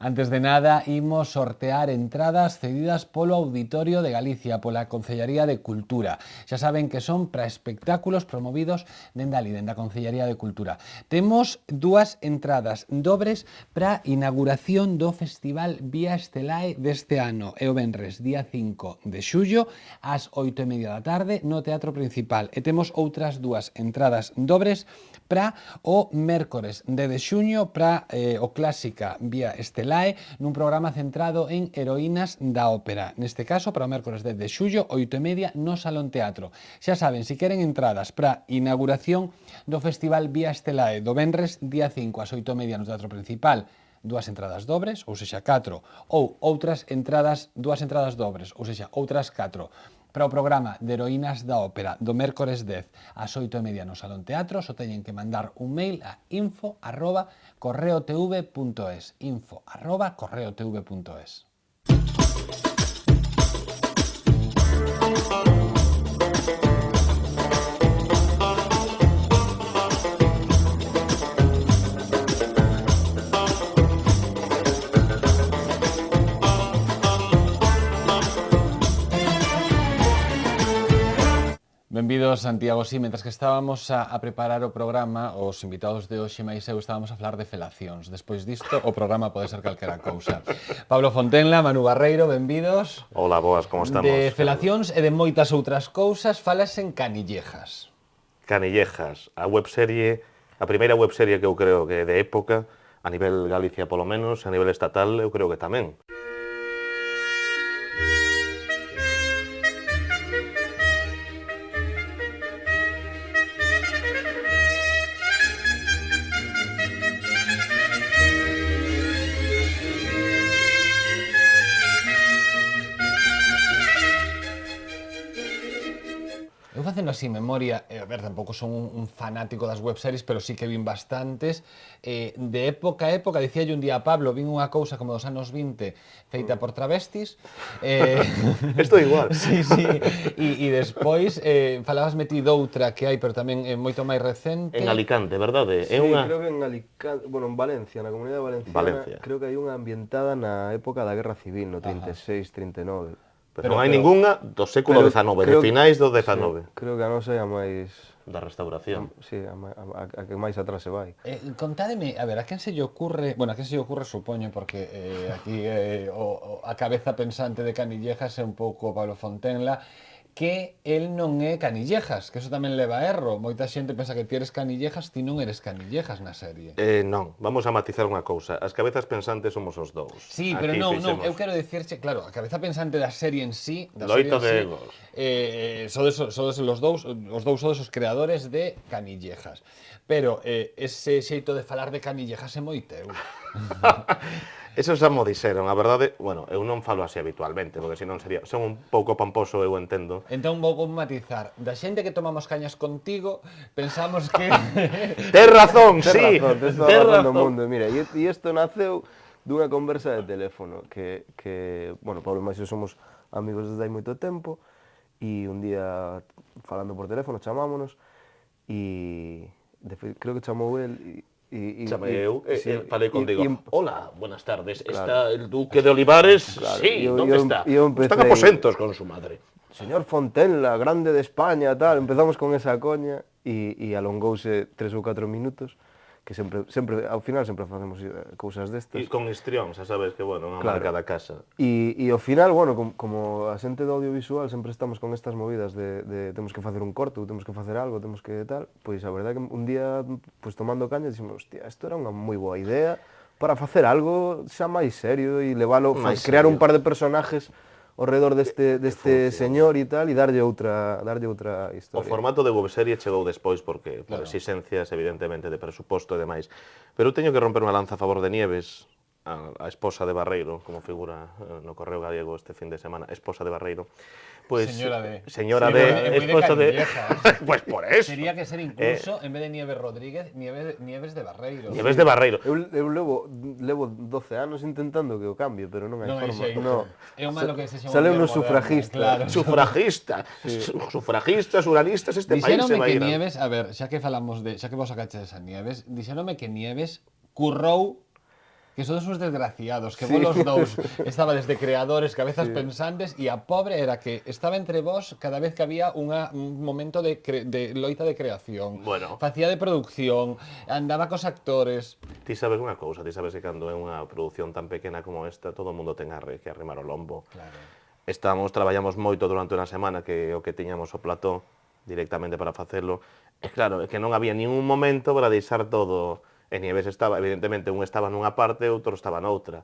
Antes de nada, imos sortear entradas cedidas polo Auditorio de Galicia, pola Concellaría de Cultura. Xa saben que son para espectáculos promovidos dende ali, dende a Concellaría de Cultura. Temos dúas entradas dobres para a inauguración do Festival Vía Estelae deste ano. É o venres, día 5 de xullo, ás 8:30 da tarde, no Teatro Principal. E temos outras dúas entradas dobres para o mércores de xuño para o Clásica Vía Estelae nun programa centrado en heroínas da ópera. Neste caso, para o mércores de xullo, 8:30 no Salón Teatro. Xa saben, se queren entradas para a inauguración do Festival Vía Estelae do venres, día 5 ás 8:30 no Teatro Principal, dúas entradas dobres, ou sexa 4, ou outras entradas, dúas entradas dobres, ou sexa outras 4, para o programa de heroínas da ópera do mércores 10 ás 8:30 no Salón Teatro, só teñen que mandar un mail a info@correotv.es, info@correotv.es. Benvidos, Santiago. Sí, mentras que estábamos a preparar o programa, os invitados de hoxe máis eu estábamos a falar de felacións. Despois disto, o programa pode ser calquera cousa. Pablo Fontenla, Manu Barreiro, benvidos. Hola, boas, como estamos? De felacións e de moitas outras cousas falas en Canillejas. Canillejas, a webserie, a primeira webserie que eu creo que é de época, a nivel Galicia polo menos, a nivel estatal eu creo que tamén. Eu facendo así memoria, a ver, tampouco son un fanático das webseries, pero sí que vin bastantes. De época a época, dicíalle un día a Pablo, vin unha cousa como dos anos 20 feita por travestis. Estou igual. Sí, sí. E despois falabasme ti doutra que hai, pero tamén moito máis recente. En Alicante, verdade? Sí, creo que en Alicante, bueno, en Valencia, na Comunidade Valenciana, creo que hai unha ambientada na época da Guerra Civil, no 36, 39. Pero non hai ningunha do século XIX, de finais do XIX. Sí, creo que a nosa é a máis... Da restauración. Sí, a que máis atrás se vai. Contádeme, a ver, a quen se lle ocurre... Bueno, a quen se lle ocurre, supoño, porque aquí a cabeza pensante de Canillejas é un pouco Pablo Fontenla, que el non é Canillejas, que eso tamén leva a erro. Moita xente pensa que ti eres Canillejas, ti non eres Canillejas na serie. Non, vamos a matizar unha cousa. As cabezas pensantes somos os dous. Sí, pero non, eu quero dicirche, claro, a cabeza pensante da serie en sí, Loito de egos. Sodes os dous sodes os creadores de Canillejas. Pero ese xeito de falar de Canillejas é moi teu. Eso xa mo dixeron, a verdade, bueno, eu non falo así habitualmente, porque senón sería, son un pouco pomposo, eu entendo. Entón vou matizar, da xente que tomamos cañas contigo, pensamos que... Tes razón, sí, tes razón do mundo. Mira, e isto naceu dunha conversa de teléfono, que bueno, Pablo e Maxio somos amigos desde hai moito tempo, e un día, falando por teléfono, chamámonos, e creo que chamou el, Chamei eu, falei contigo. Hola, buenas tardes. Está el duque de Olivares? Sí, ¿dónde está? Están aposentos con su madre. Señor Fontenla, grande de España, tal. Empezamos con esa coña e alongouse 3 ou 4 minutos, que sempre, ao final, sempre facemos cousas destas. E con histrión, xa sabes que, bueno, unha marca da casa. E ao final, bueno, como a xente do audiovisual sempre estamos con estas movidas de temos que facer un corto, temos que facer algo, temos que tal, pois a verdade é que un día, pois tomando caña, dixemos, hostia, isto era unha moi boa idea para facer algo xa máis serio e leválo, crear un par de personajes ao redor deste señor e tal, e darlle outra historia. O formato de webserie chegou despois porque por exigencias, evidentemente, de presuposto e demais. Pero eu teño que romper unha lanza a favor de Nieves, a esposa de Barreiro, como figura no Correo Gallego este fin de semana, esposa de Barreiro. Pues, señora de esposa de... Pues por eso. Sería que ser incluso, en vez de Nieves Rodríguez, Nieves de Barreiro. Nieves de Barreiro. Eu levo 12 anos intentando que o cambie, pero non hai forma. É o malo que se chama... Saleu no sufragista. Sufragistas, uralistas, este país se vai ir. Dixéronme que Nieves, a ver, xa que falamos de... Xa que vos sacaches a Nieves, dixéronme que Nieves currou... que sodes uns desgraciados, que vos los dous estabades de creadores, cabezas pensantes, e a pobre era que estaba entre vos cada vez que había un momento de loita de creación. Bueno. Facía de producción, andaba cos actores. Ti sabes unha cousa, ti sabes que cando é unha produción tan pequena como esta, todo o mundo ten que arrimar o lombo. Claro. Traballamos moito durante unha semana, que o que tiñamos o plató directamente para facelo. E claro, é que non había ningún momento para deixar todo. E Nieves estaba, evidentemente, un estaba nunha parte e outro estaba noutra.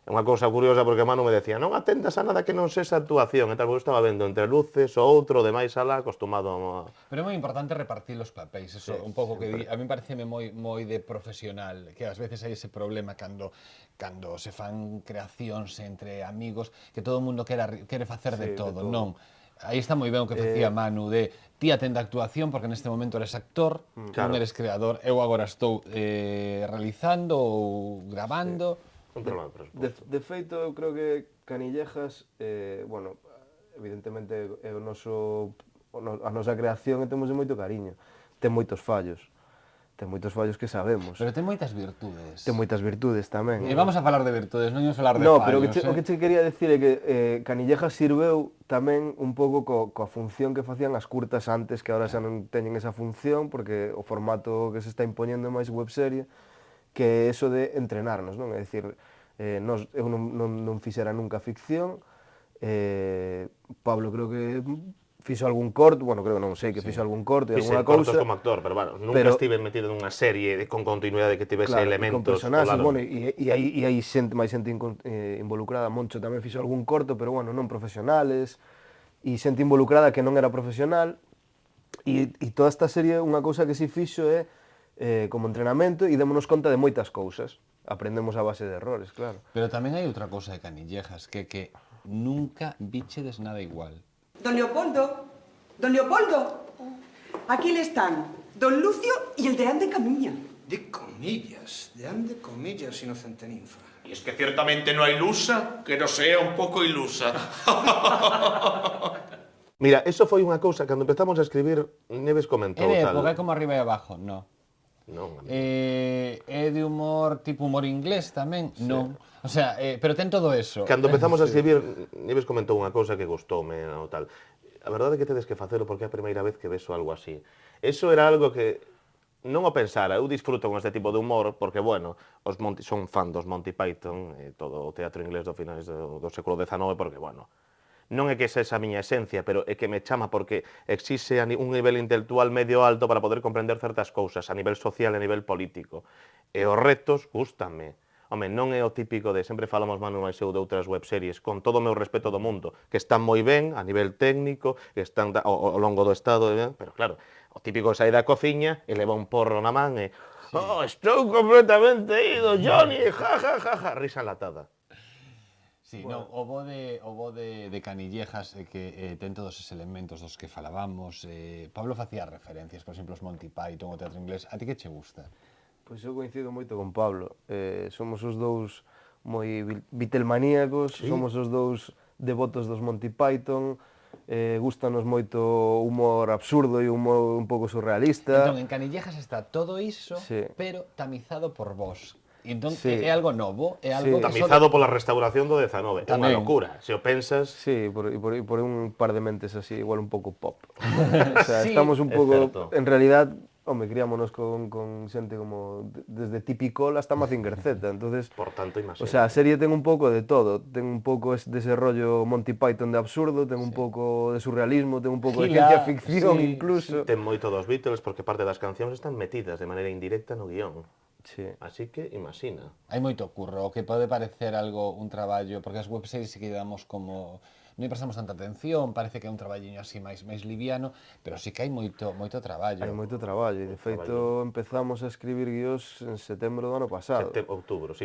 É unha cousa curiosa porque Manu me decía non atendas a nada que non sexa actuación, e tal, porque eu estaba vendo entre luces, o outro, demais alá, acostumado a... Pero é moi importante repartir os papéis, eso, un pouco que a mí pareceme moi de profesional, que ás veces hai ese problema cando se fan creacións entre amigos, que todo o mundo quere facer de todo, non? Aí está moi ben o que facía Manu de ti atende a actuación porque neste momento eres actor, non eres creador, eu agora estou realizando ou gravando. Un problema de presupuesto. De feito, eu creo que Canillejas, bueno, evidentemente é a nosa creación e temos moito cariño. Ten moitos fallos que sabemos. Pero ten moitas virtudes. Ten moitas virtudes tamén. E vamos a falar de virtudes, non imos falar de No, fallos. pero o que che quería decir é que Canillejas sirveu tamén un pouco coa función que facían as curtas antes, que agora xa non teñen esa función, porque o formato que se está impoñendo é máis webserie, que é eso de entrenarnos, non? É dicir, eu non fixera nunca ficción, Pablo creo que fixo algún corto, bueno, creo, non sei, que fixo algún corto e alguna cousa. Cortos como actor, pero bueno, nunca estive metido nunha serie con continuidade que tivese elementos. Con personaxes, bueno, e hai máis xente involucrada. Moncho tamén fixo algún corto, pero bueno, non profesionales, e xente involucrada que non era profesional, e toda esta serie, unha cousa que si fixo é como entrenamento e démonos conta de moitas cousas. Aprendemos a base de errores, claro. Pero tamén hai outra cousa de Canillejas, que nunca bichedes nada igual. Don Leopoldo, aquí le están don Lucio y el de Ande Camilla. De comillas, inocente ninfa. Y es que ciertamente no hay ilusa que no sea un poco ilusa. Mira, eso foi unha cousa, cando empezamos a escribir, Nieves comentou tal. Porque é como arriba e abajo, non. Non, É de humor, tipo humor inglés tamén? Non. O sea, pero ten todo eso. Cando empezamos a escribir, Nieves comentou unha cousa que gustoume ou tal. A verdade é que tedes que facelo porque é a primeira vez que veso algo así. Eso era algo que non o pensara. Eu disfruto con este tipo de humor porque, bueno, son fan dos Monty Python e todo o teatro inglés do finais do século XIX porque, bueno, non é que esa a miña esencia, pero é que me chama porque exixe un nivel intelectual medio alto para poder comprender certas cousas a nivel social e a nivel político. E os retos gústanme. Home, non é o típico de, sempre falamos Manu máis eu de outras webseries, con todo o meu respeto do mundo, que están moi ben a nivel técnico, que están ao longo do estado, pero claro, o típico que sai da cociña e leva un porro na man e oh, estou completamente ido, Johnny, ja, ja, ja, ja, risa enlatada. Sí, bueno. O bo de Canillejas é que ten todos esos elementos dos que falábamos. Pablo facía referencias, por exemplo, os Monty Python, o teatro inglés. A ti que che gusta? Pois eu coincido moito con Pablo. Somos os dous moi Beatlemaníacos, somos os dous devotos dos Monty Python, gustanos moito o humor absurdo e o humor un pouco surrealista. Entón, en Canillejas está todo iso, pero tamizado por vos. Entón, é algo novo, é algo tamizado pola restauración do 19. É unha locura, se o pensas. Sí, por un par de mentes así, igual un pouco pop. O sea, estamos un pouco, en realidad, home, criámonos con xente como desde Tipicol hasta Mazinger Z, entonces, por tanto, imagínate. O sea, a serie ten un pouco de todo, ten un pouco dese rollo Monty Python de absurdo, ten un pouco de surrealismo, ten un pouco de ciencia ficción incluso. Ten moito dos Beatles porque parte das cancións están metidas de maneira indirecta no guión. Sí. Así que, imagina. Hai moito curro, o que pode parecer algo, un traballo, porque as webseries sí que damos como... Non prestamos tanta atención, parece que é un traballiño así máis liviano, pero sí que hai moito traballo. Hai moito traballo, e de feito empezamos a escribir guiós en setembro do ano pasado. Outubro,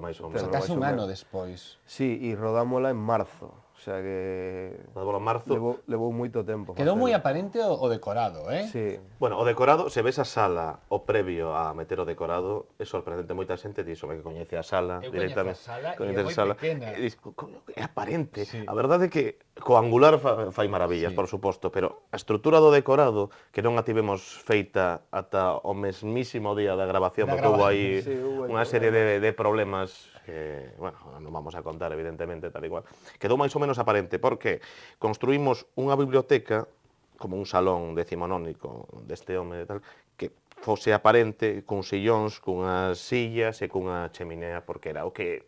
máis ou menos. Pero case un ano despois. Sí, e rodámola en marzo. O sea que Polo marzo. levou moito tempo. Quedou moi facelo. aparente o decorado, Sí. Bueno, o decorado, se ves a sala o previo a meter o decorado, é sorprendente. Moita xente dixo que coñece a sala Eu directamente. coñezo a sala e é Coñece moi a sala, pequena. e dis, "Coño, é aparente". Sí. A verdade é que co angular fai maravillas, Sí. por suposto, pero a estrutura do decorado, que non a tivemos feita ata o mesmísimo día da grabación, Da porque houve grabación. aí Sí, houve unha serie de problemas que, bueno, non vamos a contar, evidentemente, tal igual. Quedou máis ou menos aparente, porque construímos unha biblioteca, como un salón decimonónico deste home e tal, que fose aparente, cun sillóns, cunhas sillas e cunha cheminea, porque era o que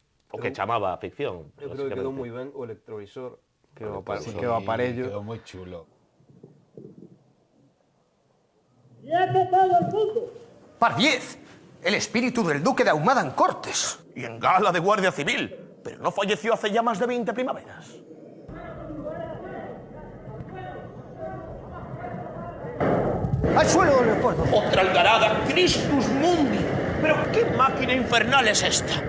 chamaba a ficción. Eu creo que quedou moi basicamente. ben o electrovisor, que o electrovisor. que o aparello. Quedou moi chulo. Pardiez, el espíritu del duque de Ahumada en Cortes. Y en gala de Guardia Civil. Pero no falleció hace ya más de 20 primaveras. ¡Al suelo, don Leopoldo! Otra algarada, Christus Mundi. Pero qué máquina infernal es esta.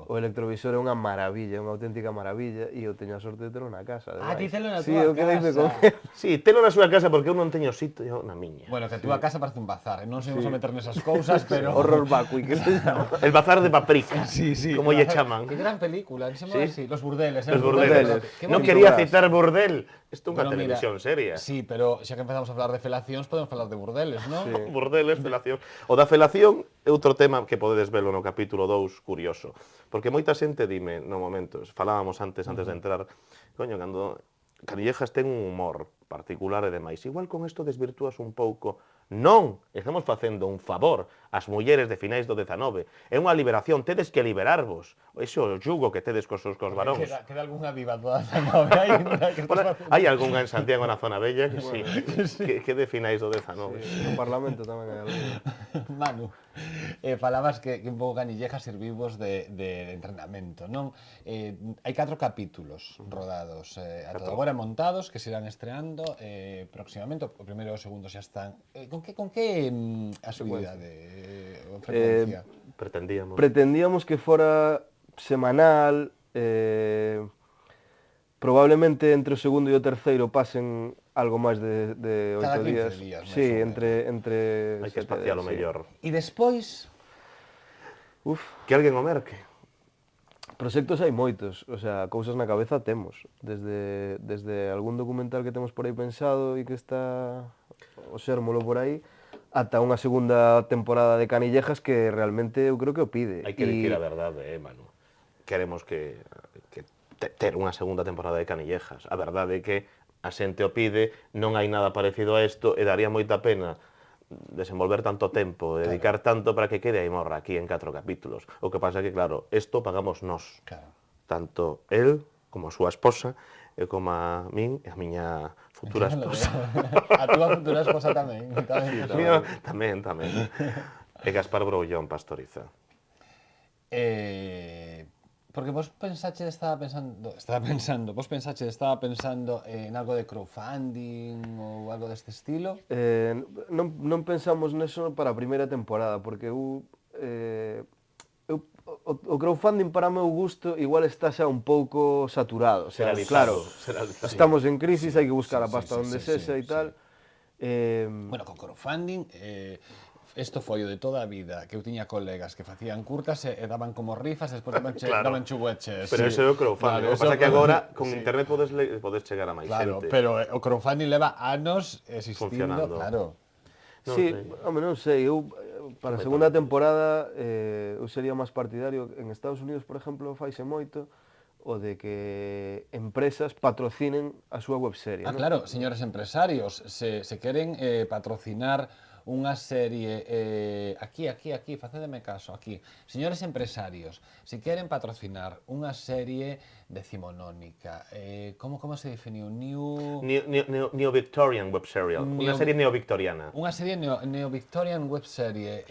O electrovisor é unha maravilla, unha auténtica maravilla, e eu teño a sorte de telo na casa. Ah, ti telo na Sí, túa eu quedeime casa. con él. Sí, telo na súa casa porque eu non teño sitio na miña. Bueno, que a túa casa parece un bazar, non se vamos a meter nesas cousas, pero... Horror vacui, que se chama. El bazar de paprika, Sí, sí. como lle chaman. Que gran película, se Sí. llama así, Los burdeles. Los burdeles. Qué Non bonito. quería citar burdel. Isto é unha Bueno, mira, televisión seria. Sí, pero xa que empezamos a falar de felacións, podemos falar de burdeles, non? Sí. Burdeles, felación. O da felación é outro tema que podedes velo no capítulo 2, curioso. Porque moita xente dime, no momento, falábamos antes de entrar, coño, cando Canillejas ten un humor particular e demais, igual con isto desvirtúas un pouco. Non, estamos facendo un favor ás mulleres de finais do 19. É unha liberación, tedes que liberarvos. Ese é o jugo que tedes cos varóns. Queda algunha viva toda a nove aí. Bueno, hai algunha en Santiago na zona bella que sí, que de finais do 19. No Parlamento tamén hai algo. Manu, falabas que un pouco Canillejas servivos de entrenamento, non? Hai 4 capítulos rodados, ata agora montados, que se irán estreando próximamente, o primeiro e o segundo xa están. Con que asiduidade ou frecuencia? Pretendíamos que fora semanal, probablemente entre o segundo e o terceiro pasen algo máis de 8 Cada 15 días. días, máis Sí, ou menos. entre Hai que 7 espaciar o días, sí. mellor. E despois, Uf, Que alguén o merque. proxectos hai moitos, o sea, cousas na cabeza temos, desde algún documental que temos por aí pensado e que está o xérmolo por aí, ata unha segunda temporada de Canillejas que realmente eu creo que o pide. Hai que dicir a verdade, Manu. Queremos que ter unha segunda temporada de Canillejas. A verdade é que a xente o pide, non hai nada parecido a isto e daría moita pena desenvolver tanto tempo, dedicar tanto para que quede aí morra aquí en 4 capítulos. O que pasa é que, claro, isto pagamos nós. claro, Tanto el, como a súa esposa, e como a min e a miña futura esposa. a túa futura esposa tamén. Tamén. E Gaspar Broullón Pastoriza. Porque vos pensaste, estaba pensando en algo de crowdfunding ou algo deste estilo? Non pensamos neso para a primeira temporada, porque o crowdfunding para meu gusto igual está xa un pouco saturado. O sea, claro, estamos en crisis, hai que buscar a pasta onde sexa e tal. Bueno, con crowdfunding, isto foi o de toda a vida, que eu tiña colegas que facían curtas e daban como rifas e despois daban chugueches. Pero ese é o crowdfunding. O que pasa que agora con internet podes chegar a máis xente. Pero o crowdfunding leva anos existindo, Funcionando. claro. Sí, home, non sei, eu para a segunda temporada eu sería máis partidario. En Estados Unidos, por exemplo, faise moito o de que empresas patrocinen a súa webserie. non? Claro, señores empresarios, se queren patrocinar unha serie, aquí, facédeme caso, aquí. Señores empresarios, se queren patrocinar unha serie decimonónica, como se definiu? Neo-Victorian web serial. Unha serie neo-victoriana. Unha serie neo-Victorian web serie,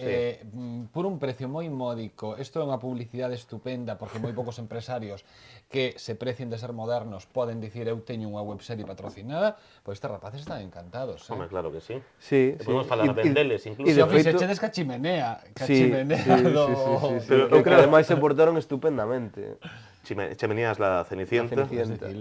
por un precio moi módico. Isto é unha publicidade estupenda, porque moi poucos empresarios que se precien de ser modernos poden dicir eu teño unha web serie patrocinada, pois estes rapaces están encantados. Home, claro que sí. Sí, E podemos falar dendeles, incluso. de feito- fixechedes ca chimenea Sí, do... Pero eu creo que ademais se portaron estupendamente. Chimeneas la Cenicienta, La Cenicienta.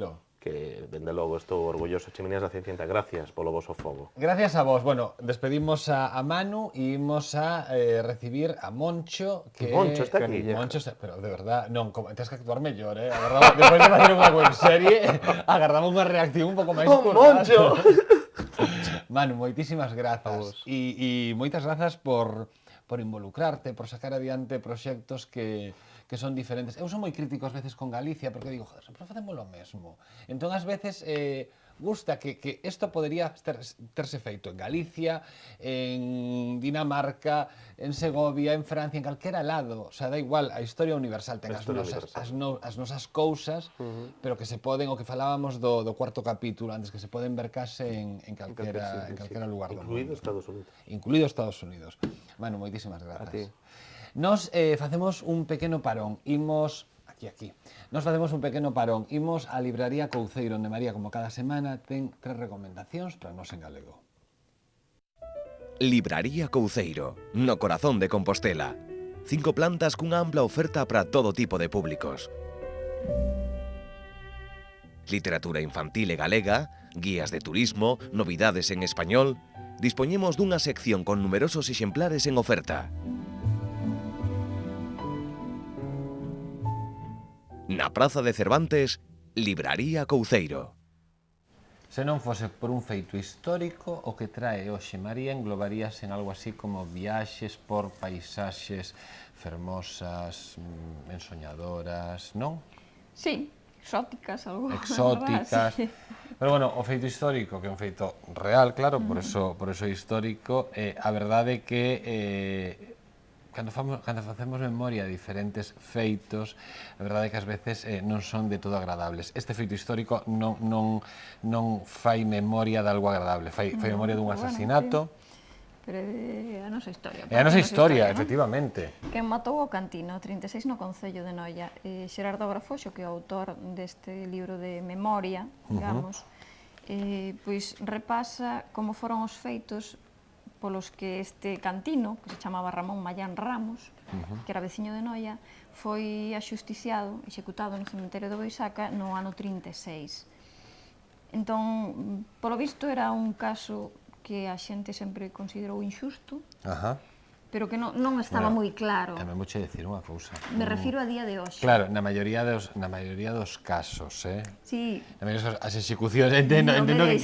que dende logo estou orgulloso. Chimeneas la Cenicienta, gracias polo voso fogo. Gracias a vos. Bueno, despedimos a Manu e imos a recibir a Moncho, que... Moncho está aquí. Moncho está... Pero de verdad, non, tens que actuar mellor, eh? Agardamos, despois de facer unha webserie, agardamos unha reacción un pouco máis Moncho! Manu, moitísimas grazas. E moitas grazas por involucrarte, por sacar adiante proxectos que son diferentes. Eu son moi crítico ás veces con Galicia, porque digo, joder, sempre facemos lo mesmo. Entón, ás veces, gusta que isto podería terse feito en Galicia, en Dinamarca, en Segovia, en Francia, en calquera lado. O sea, da igual, a historia universal ten as nosas cousas, pero que se poden, o que falábamos do cuarto capítulo, antes, que se poden ver case en calquera lugar do mundo. Incluído Estados Unidos. Incluído Estados Unidos. Manu, moitísimas grazas. A ti. Nos facemos un pequeno parón, imos... Aquí. Nos facemos un pequeno parón, imos á Libraría Couceiro, onde María, como cada semana, ten 3 recomendacións para nós en galego. Libraría Couceiro, no corazón de Compostela. 5 plantas cunha ampla oferta para todo tipo de públicos. Literatura infantil e galega, guías de turismo, novidades en español... Dispoñemos dunha sección con numerosos exemplares en oferta. Na Praza de Cervantes, Libraría Couceiro. Se non fose por un feito histórico, o que trae hoxe María englobaríase en algo así como viaxes por paisaxes fermosas, ensoñadoras, non? Sí, exóticas, algo. Exóticas. Sí. Pero bueno, o feito histórico, que é un feito real, claro, por eso histórico, a verdade é que cando facemos memoria de diferentes feitos, a verdade é que ás veces non son de todo agradables. Este feito histórico non fai memoria de algo agradable, fai memoria dun asasinato. Bueno, sí. Pero é a nosa historia. É a nosa historia, ¿no? efectivamente. Quen matou o Cantino, 36 no Concello de Noia. Xerardo Agrafoxo, que é o autor deste libro de memoria, digamos, pois repasa como foron os feitos polos que este Cantino, que se chamaba Ramón Mallán Ramos, que era veciño de Noia, foi axusticiado, executado no cemiterio de Boisaca no ano 36. Entón, polo visto, era un caso que a xente sempre considerou inxusto, pero que non estaba moi claro. Tamén vouche dicir unha cousa. Me refiro a día de hoxe. Claro, na maioría dos casos, Sí. Na maioría as execucións, entendo que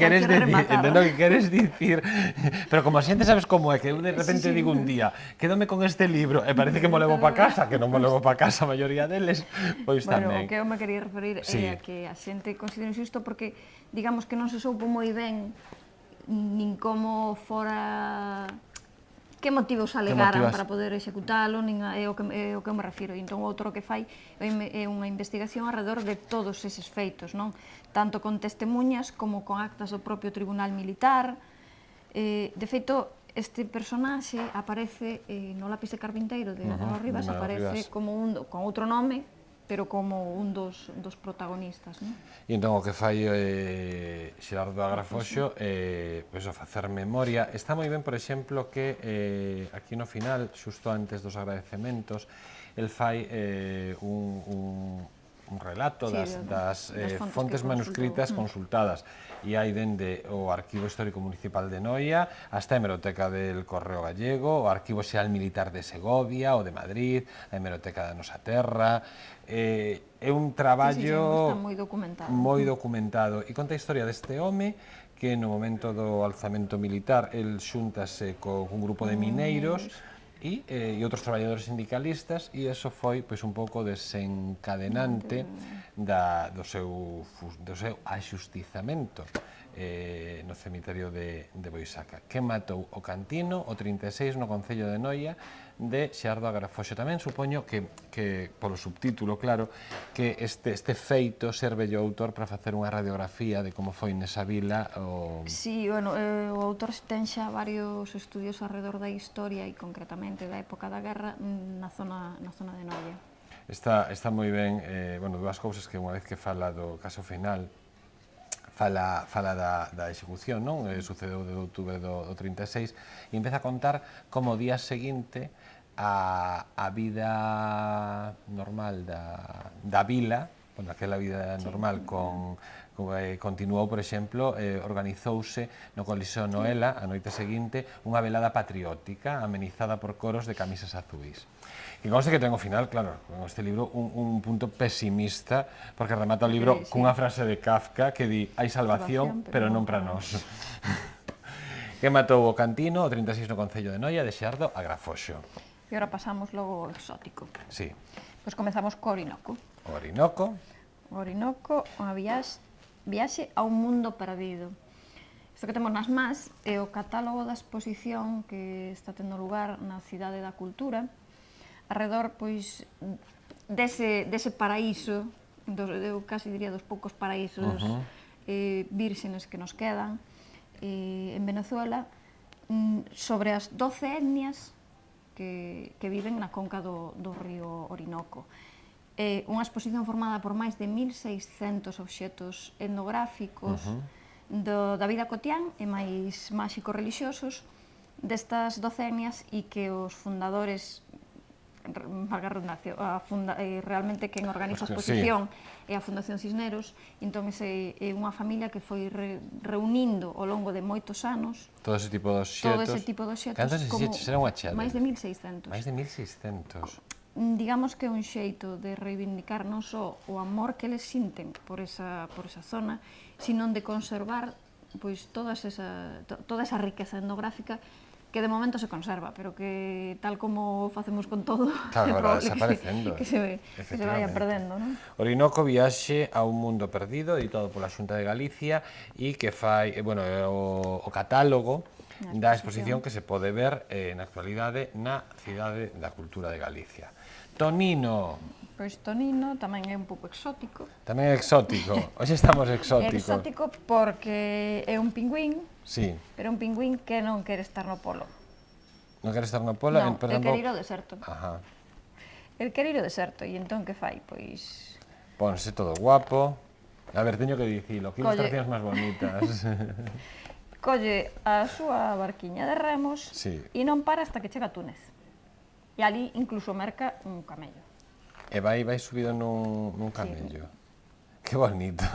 queres dicir, pero como a xente sabes como é, que eu de repente digo un día, quédome con este libro, e parece que mo levo pa casa, que non mo levo pa casa a maioría deles, pois tamén. Bueno, o que eu me quería referir é a que a xente considera injusto porque, digamos que non se soupo moi ben nin como fora... que motivos alegaran para poder executalo, nin é o que eu me refiro. E entón, outro que fai é unha investigación alrededor de todos eses feitos, non? Tanto con testemunhas como con actas do propio Tribunal Militar. De feito, este personaxe aparece no Lápiz de Carpinteiro de Manuel Rivas, aparece como con outro nome, pero como un dos protagonistas, non? E entón o que fai Xerardo Agrafoxo é facer memoria. Está moi ben, por exemplo, que aquí no final, xusto antes dos agradecementos, el fai un relato das fontes manuscritas consultadas, e hai dende o Arquivo Histórico Municipal de Noia hasta a Hemeroteca del Correo Gallego, o Arquivo Xeral Militar de Segovia, o de Madrid, a Hemeroteca da Nosa Terra. É un traballo moi documentado, e conta a historia deste home que no momento do alzamento militar el xúntase con un grupo de mineiros e outros traballadores sindicalistas, e iso foi un pouco desencadenante do seu axustizamento no cemiterio de Boisaca. Que matou o Cantino, o 36, no Concello de Noia, de Xerardo Agrafoxo. Tamén supoño que polo subtítulo, claro, que este feito serve o autor para facer unha radiografía de como foi nesa vila. Sí, bueno, o autor ten xa varios estudios alrededor da historia e concretamente da época da guerra na zona de Noia. Está moi ben, dúas cousas que unha vez que fala do caso final, fala da execución, non? Sucedeu de outubro do 36 e empeza a contar como o día seguinte a vida normal da vila, bueno, aquela vida normal continuou, por exemplo, organizouse no Coliseo Noela a noite seguinte unha velada patriótica amenizada por coros de camisas azuis. E conste que ten o final, claro, con este libro un punto pesimista, porque remata o libro cunha frase de Kafka que di hai salvación, pero non para nós. Que matou o Cantino, o 36 no Concello de Noia, de Xeardo a Grafoxo. E agora pasamos logo ao exótico. Sí. Pois comezamos co Orinoco. O Orinoco. O Orinoco, unha viaxe a un mundo perdido. Isto que temos nas más é o catálogo da exposición que está tendo lugar na Cidade da Cultura, arredor, pois, dese paraíso, eu casi diría dos poucos paraísos vírgenes que nos quedan en Venezuela, sobre as 12 etnias que viven na conca do río Orinoco. Unha exposición formada por máis de 1.600 obxetos etnográficos da vida cotián e máis máxico-relixiosos destas 12 etnias e que os fundadores, valga a redundancia, realmente quen organiza a exposición é a Fundación Cisneros, entón é unha familia que foi reunindo ao longo de moitos anos todo ese tipo de obxetos. Cantos obxetos era unha chade? Máis de 1.600. Máis de 1.600. Digamos que é un xeito de reivindicar non só o amor que eles sinten por esa zona, sino de conservar pois toda esa riqueza etnográfica que de momento se conserva, pero que tal como facemos con todo, claro, desaparecendo, que se vaya perdendo, non? Orinoco viaxe a un mundo perdido, editado pola Xunta de Galicia e que fai, bueno, o catálogo da exposición que se pode ver na actualidade na Cidade da Cultura de Galicia. Tonino. Pois Tonino tamén é un pouco exótico. Tamén é exótico. Hoxe estamos exótico. É exótico porque é un pingüín, sí, pero un pingüín que non quere estar no polo. Non quere estar no polo? Non, el quere ir ao deserto. Ajá. El quere ir ao deserto, e entón que fai? Pois... Ponse todo guapo. A ver, teño que dicilo, que ilustracións máis bonitas. Colle a súa barquiña de remos e non para hasta que chega a Túnez. E ali incluso merca un camello. E vai subido nun camello. Que bonito.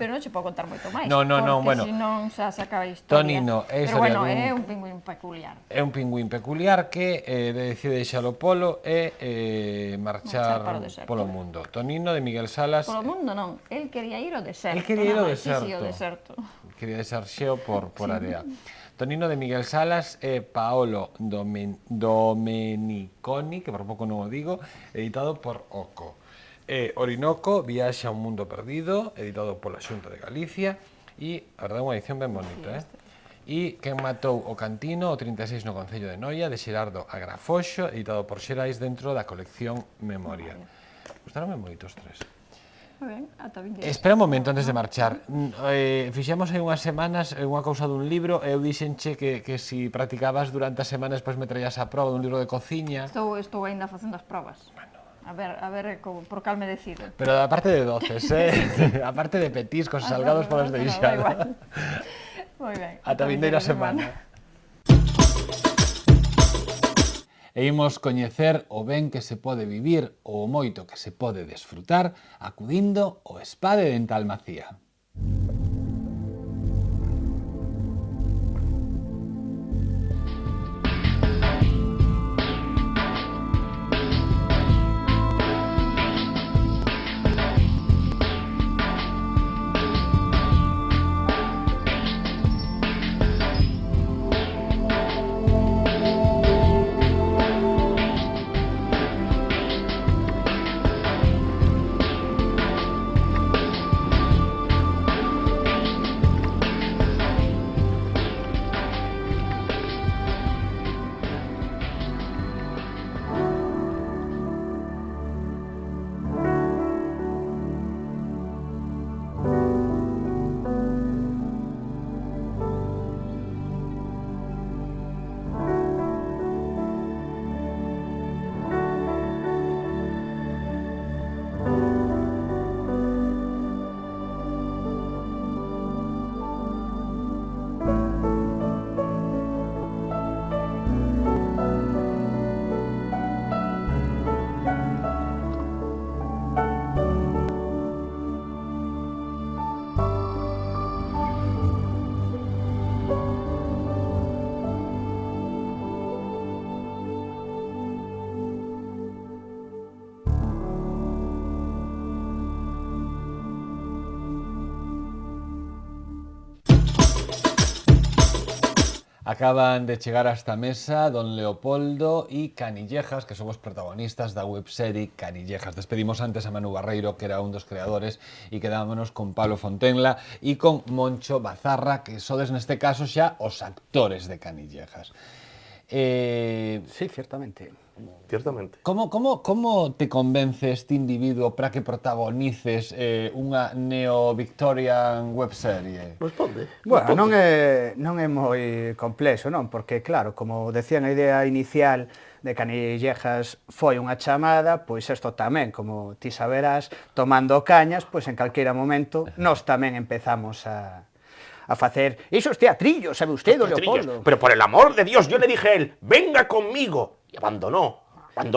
Pero non se pode contar moito máis, bueno. porque senón xa se acaba a historia. Tonino é pero bueno, é un pingüín peculiar. É un pingüín peculiar que decide deixar o polo e marchar polo mundo. Tonino de Miguel Salas... Polo mundo non, el quería ir ao deserto. El quería ir ao deserto. Sí, ao deserto. Quería deixar xeo por area. Tonino de Miguel Salas e Paolo Domeniconi, que por pouco non o digo, editado por Oco. Orinoco, viaxe a un mundo perdido, editado pola Xunta de Galicia, e a verdade é unha edición ben bonita, E quen matou o Cantino, o 36 no Concello de Noia, de Xerardo a Grafoxo, editado por Xerais dentro da colección Memoria. Gustaronme moito os tres. Espera un momento antes de marchar. Fixemos hai unhas semanas unha cousa dun libro e eu dixenche que se practicabas durante as semanas depois me traías a proba dun libro de cociña. Estou ainda facendo as probas. A ver por cal me decido. Pero aparte de doces, aparte de petiscos e salgados polos deixar. Moi ben. Ata vindeira semana. E imos coñecer o ben que se pode vivir ou o moito que se pode desfrutar acudindo ao Spa de Dental Macía. Acaban de chegar a esta mesa don Leopoldo e Canillejas, que son os protagonistas da webserie Canillejas. Despedimos antes a Manu Barreiro, que era un dos creadores, e quedámonos con Pablo Fontenla e con Moncho Bazarra, que sodes neste caso xa os actores de Canillejas. Sí, ciertamente. Ciertamente. Como te convence este individuo para que protagonices unha neo-Victorian webserie? Responde. Bueno, non é moi complexo, non? Porque, claro, como decían, a idea inicial de Canillejas foi unha chamada, pois isto tamén, como ti saberás, tomando cañas, pois en calquera momento nós tamén empezamos a facer esos teatrillos, sabe usted, don Leopoldo? Pero por el amor de Dios, yo le dije a él, venga conmigo. Y abandonó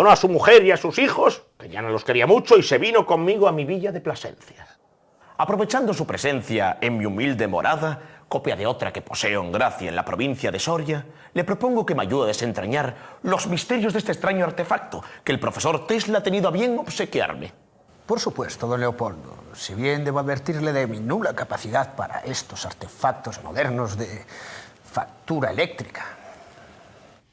a su mujer y a sus hijos, que ya no los quería mucho, y se vino conmigo a mi villa de Plasencia. Aprovechando su presencia en mi humilde morada, copia de otra que poseo en gracia en la provincia de Soria, le propongo que me ayude a desentrañar los misterios de este extraño artefacto que el profesor Tesla ha tenido a bien obsequiarme. Por supuesto, don Leopoldo, si bien debo advertirle de mi nula capacidad para estos artefactos modernos de factura eléctrica.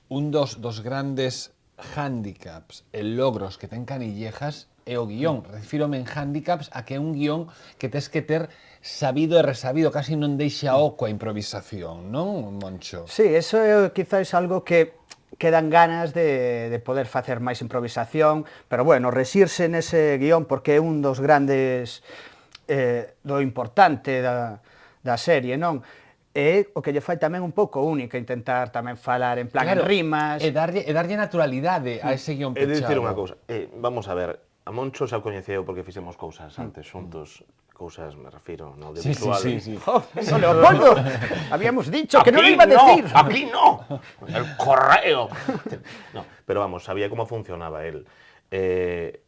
Un dos grandes hándicaps e logros que ten Canillejas é o guión. Refírome en hándicaps a que é un guión que tes que ter sabido e resabido, casi non deixa oco a improvisación, non, Moncho? Sí, eso é quizás algo que quedan ganas de poder facer máis improvisación, pero bueno, resirse nese guión porque é un dos grandes do importante da serie, non? É o que lle fai tamén un pouco única, intentar tamén falar en plan en rimas. E darlle naturalidade a ese guión pechado. É dicir unha cousa, vamos a ver, a Moncho xa o coñeceu porque fixemos cousas antes xuntos, cousas, me refiro, no audiovisual. Sí. ¡No, Leopoldo! Habíamos dicho que non iba a decir. Aquí no, el correo. No, pero vamos, sabía como funcionaba él.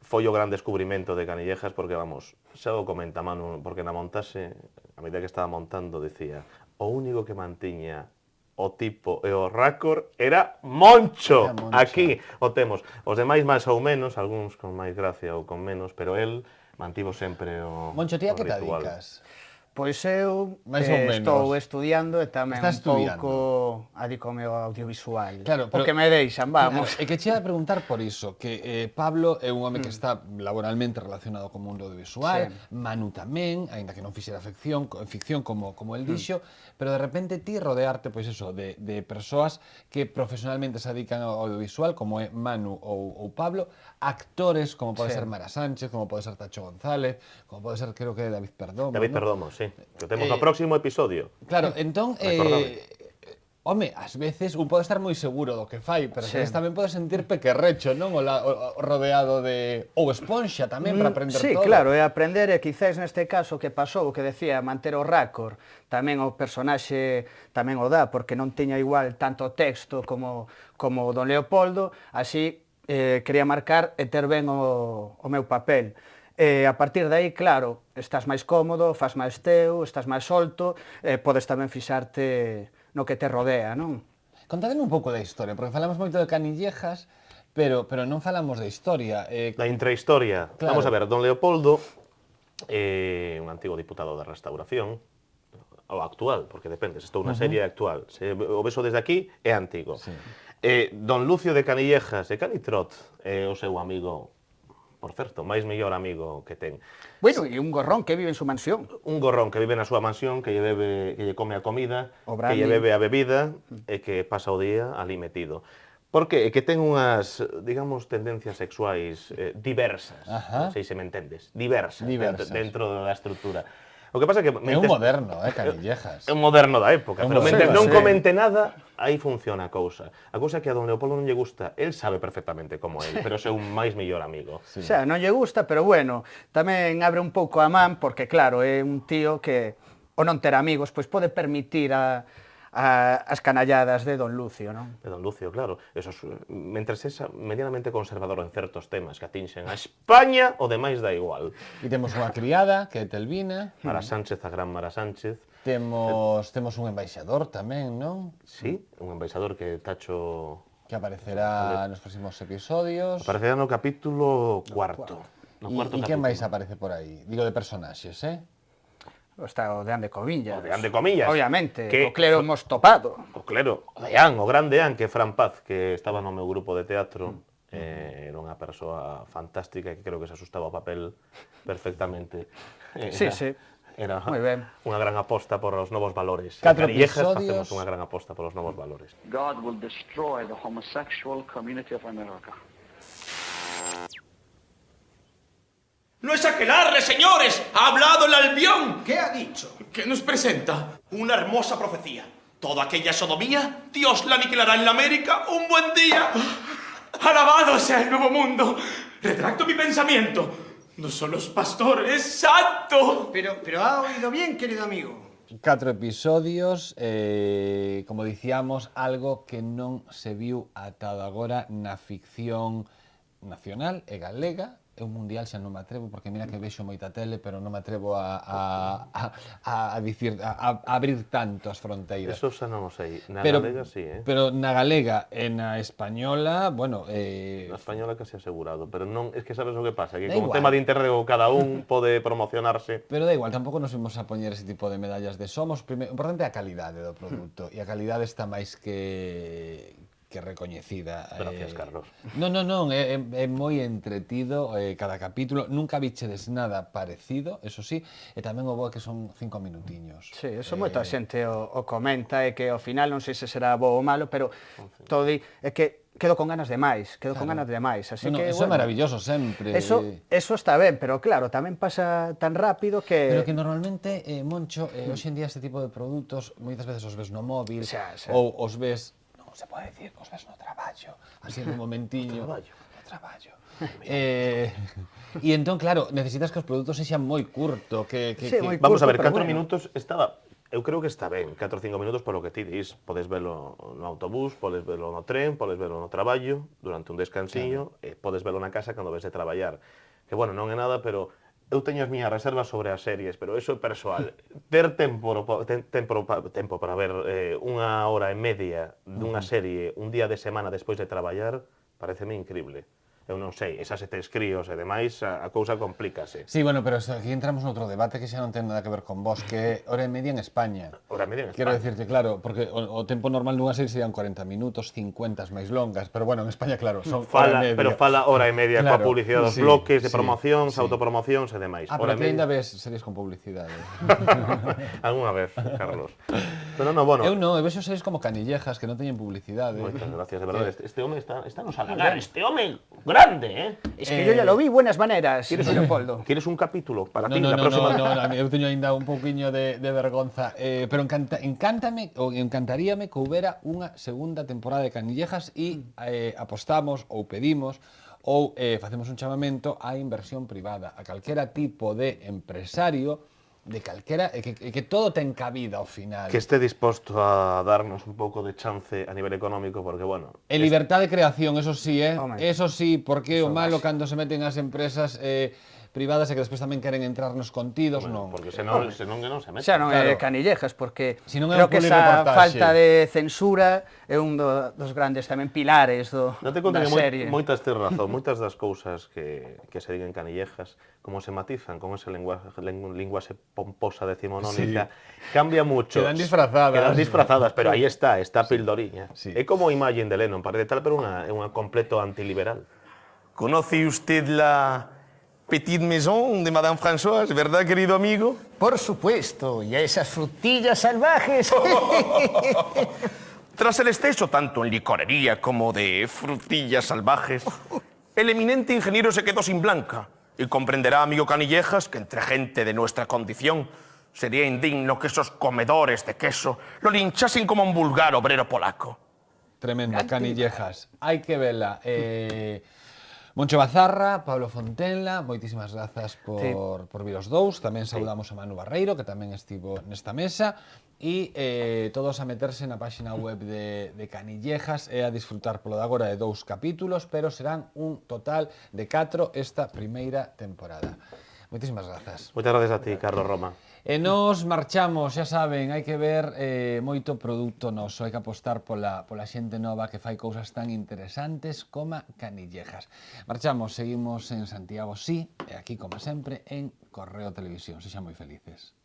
Foi o gran descubrimento de Canillejas porque, vamos, xa o comenta Manu, porque na montase, a medida que estaba montando, decía, o único que mantiña o tipo e o récord era Moncho. Aquí o temos. Os demais máis ou menos, algúns con máis gracia ou con menos, pero él mantivo sempre o Moncho, ti a que te ritual. dedicas? Pois eu estou estudiando e tamén un pouco adícome ao audiovisual. Claro, porque me deixan, vamos. É que che ia a preguntar por iso, que Pablo é un home que está laboralmente relacionado co mundo audiovisual, Manu tamén, aínda que non fixera ficción como el dixo, pero de repente ti rodearte, pois eso, de persoas que profesionalmente se dedican ao audiovisual, como é Manu ou Pablo, actores como pode ser Mara Sánchez, como pode ser Tacho González, como pode ser, creo que David Perdomo. David Perdomo, sí. Que temos no próximo episodio. Claro, entón, home, ás veces un pode estar moi seguro do que fai, pero ás veces tamén pode sentir pequerrecho, non? O rodeado de... ou esponxa tamén para aprender todo. Sí, claro, e aprender, e quizás neste caso que pasou, o que decía, manter o récord, tamén o personaxe tamén o dá, porque non tiña igual tanto texto como don Leopoldo, así quería marcar e ter ben o meu papel. A partir de aí, claro, estás máis cómodo, fas máis teu, estás máis solto, podes tamén fixarte no que te rodea, non? Contademe un pouco da historia, porque falamos moito de Canillejas, pero non falamos de historia. Da intrahistoria. Claro. Vamos a ver, don Leopoldo, un antigo diputado da Restauración, o actual, porque depende, se estou na serie actual. Se o beso desde aquí, é antigo. Don Lucio de Canillejas, de Canitrot, é o seu amigo, por certo, máis mellor amigo que ten. Bueno, e un gorrón que vive en su mansión. Un gorrón que vive na súa mansión, que lle come a comida, que lle brandy. bebe a bebida e que pasa o día ali metido. Por que? É que ten unhas, digamos, tendencias sexuais diversas. Non sei se me entendes. Diversas. Dentro da estrutura. O que pasa é que... É un moderno, Canillejas. É un moderno da época, pero mentre non comente nada, aí funciona a cousa. A cousa é que a don Leopoldo non lle gusta, el sabe perfectamente como él, pero é o seu máis mellor amigo. O sea, non lle gusta, pero bueno, tamén abre un pouco a man, porque claro, é un tío que, o non ter amigos, pois pode permitir as canalladas de don Lucio, non? De don Lucio, claro. Eso, mentres é medianamente conservador en certos temas que atinxen a España, o demais dá igual. E temos unha criada, que é Telvina. Mara Sánchez, a gran Mara Sánchez. Temos un embaixador tamén, non? Sí, un embaixador que Tacho... Que aparecerá nos próximos episodios. Aparecerá no capítulo cuarto. E quen máis aparece por aí? Digo, de personaxes, Está o de Ande Covillas. O de Ande Comillas. Obviamente, Que- o clero hemos topado. O clero, o de An, o grande An, que é Fran Paz, que estaba no meu grupo de teatro, era unha persoa fantástica que creo que se asustaba ao papel perfectamente. Sí, sí. Era Moi ben. unha gran aposta por os novos valores. Catro En Canillejas episodios. facemos unha gran aposta por os novos valores. God will destroy the homosexual community of America. ¡No es aquelarre, señores! ¡Ha hablado el Albión! ¿Qué ha dicho? Que nos presenta una hermosa profecía. Toda aquella sodomía, Dios la aniquilará en la América un buen día. ¡Alabado sea el nuevo mundo! Retracto mi pensamiento. No son los pastores, ¡santo! Pero ha oído bien, querido amigo. 4 episodios, como dicíamos, algo que non se viu atado agora na ficción nacional e galega. É un mundial, xa non me atrevo, porque mira que vexo moita tele, pero non me atrevo a abrir tanto as fronteiras. Eso xa non o sei. Na galega sí, Pero na galega e na española, bueno... Na española casi asegurado, pero non, es que sabes o que pasa, que Da como igual. tema de internet cada un pode promocionarse. Pero da igual, tampouco nos vimos a poñer ese tipo de medallas de somos. O importante é a calidade do produto, e a calidade está máis que recoñecida. Gracias, Carlos. Non, é moi entretido cada capítulo. Nunca bichedes nada parecido, eso sí, e tamén o bo é que son 5 minutiños. Sí, eso moita xente o comenta, e que ao final non sei se será bo ou malo, pero todo é que quedo con ganas de máis, así que, eso é maravilloso sempre. Eso está ben, pero claro, tamén pasa tan rápido que... Pero que normalmente, Moncho, hoxe en día este tipo de produtos moitas veces os ves no móvil, ou os ves... se pode dicir, os ves no traballo, así en un momentiño. No traballo. E entón, claro, necesitas que os produtos sexan moi curto, Vamos a ver, 4 minutos estaba... Eu creo que está ben, 4 ou 5 minutos polo que ti dis. Podes velo no autobús, podes velo no tren, podes velo no traballo, durante un descansiño, e podes velo na casa cando ves de traballar. Que, bueno, non é nada, pero... Eu teño as miñas reservas sobre as series, pero eso é persoal. Ter tempo para ver unha hora e media dunha serie un día de semana despois de traballar, pareceme increíble. Eu non sei, esas 7 críos e demais, a cousa complícase. Sí, bueno, pero aquí entramos noutro debate que xa non ten nada que ver con vos, que é hora e media en España. Hora e media en España. Quero dicirte, claro, porque o tempo normal dunha serie serían 40 minutos, 50 máis longas, pero bueno, en España, claro, son hora e media. Pero fala hora e media coa publicidade dos bloques, de promocións, autopromocións e demais. Pero aquí ainda ves series con publicidade. Algúna vez, Carlos. Pero non, bueno... Eu non, eu vexo series como Canillejas, que non teñen publicidade. Moitas gracias, de verdade. Este home está nos halagar, este home grande, Es que yo ya lo vi, buenas maneras, Leopoldo. ¿Quieres un capítulo para ti? No, la próxima? eu teño ainda un pouquiño de vergonza, pero encantaríame que houbera unha segunda temporada de Canillejas e apostamos ou pedimos ou facemos un chamamento á inversión privada, a calquera tipo de empresario de calquera, que todo ten cabida ao final. Que esté disposto a darnos un pouco de chance a nivel económico, porque, bueno... E libertad de creación, eso sí, eso sí, porque o malo cando se meten as empresas privadas e que despois tamén queren entrar nos contidos, non. Porque senón que non se meten. Xa non é Canillejas, porque creo que esa falta de censura é un dos grandes tamén pilares da serie. Moitas tes razón, moitas das cousas que se digan Canillejas, como se matizan con esa linguaxe pomposa decimonónica, cambia mucho. Quedan disfrazadas. Pero aí está pildoriña. É como a imagen de Lennon, parece tal, pero é unha completo antiliberal. ¿Conoce usted la Petite Maison de Madame Françoise, verdad, querido amigo? Por supuesto, y a esas frutillas salvajes. Tras el exceso, tanto en licorería como de frutillas salvajes, el eminente ingeniero se quedó sin blanca. Y comprenderá, amigo Canillejas, que entre gente de nuestra condición sería indigno que esos comedores de queso lo linchasen como un vulgar obrero polaco. Tremendo, Canillejas. Hai que vela. Moncho Bazarra, Pablo Fontenla, moitísimas grazas por vir os dous. Tamén saudamos a Manu Barreiro, que tamén estivo nesta mesa. E todos a meterse na página web de Canillejas e a disfrutar polo de agora de 2 capítulos, pero serán un total de 4 esta primeira temporada. Moitísimas grazas. Moitas gracias a ti, Carlos Roma. E nos marchamos, xa saben, hai que ver moito produto noso, hai que apostar pola xente nova que fai cousas tan interesantes como Canillejas. Marchamos, seguimos en Santiago, sí, e aquí, como sempre, en Correo Televisión. Sexan moi felices.